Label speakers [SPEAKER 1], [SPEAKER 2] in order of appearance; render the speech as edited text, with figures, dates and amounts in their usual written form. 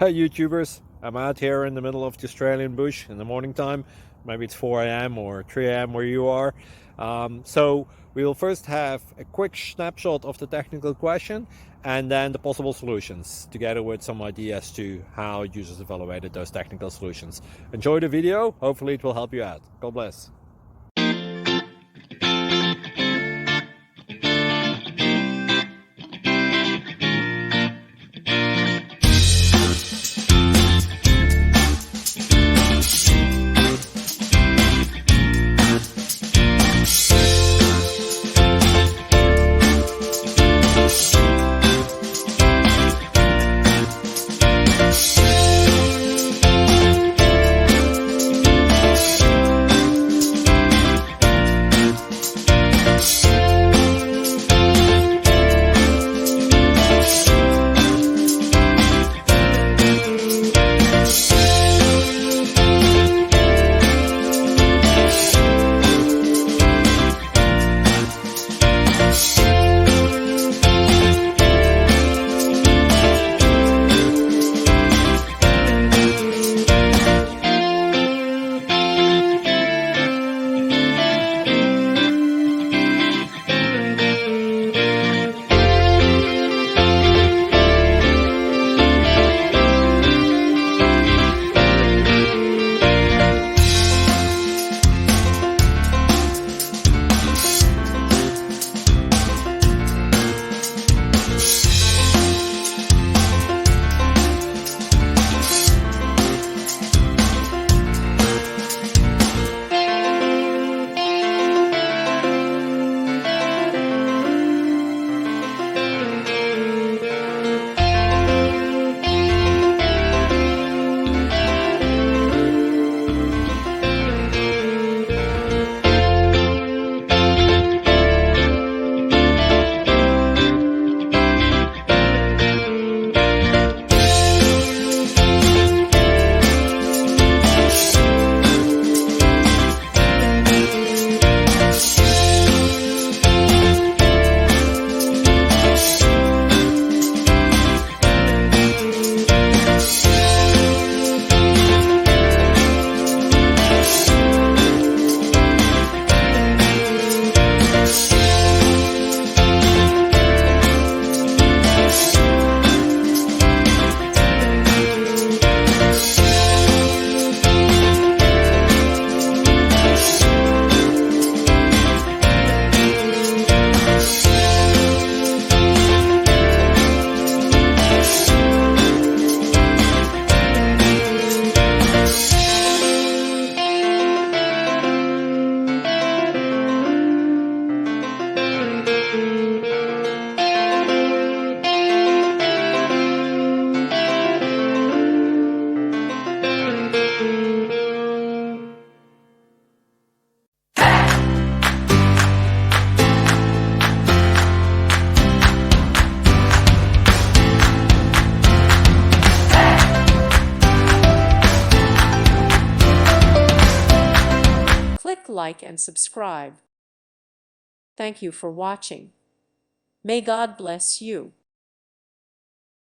[SPEAKER 1] Hi YouTubers, I'm out here in the middle of the Australian bush in the morning time. Maybe it's 4 a.m. or 3 a.m. where you are. So we'll first have a quick snapshot of the technical question and then the possible solutions, together with some ideas to how users evaluated those technical solutions. Enjoy the video, hopefully it will help you out. God bless.
[SPEAKER 2] Click like and subscribe. Thank you for watching. May God bless you.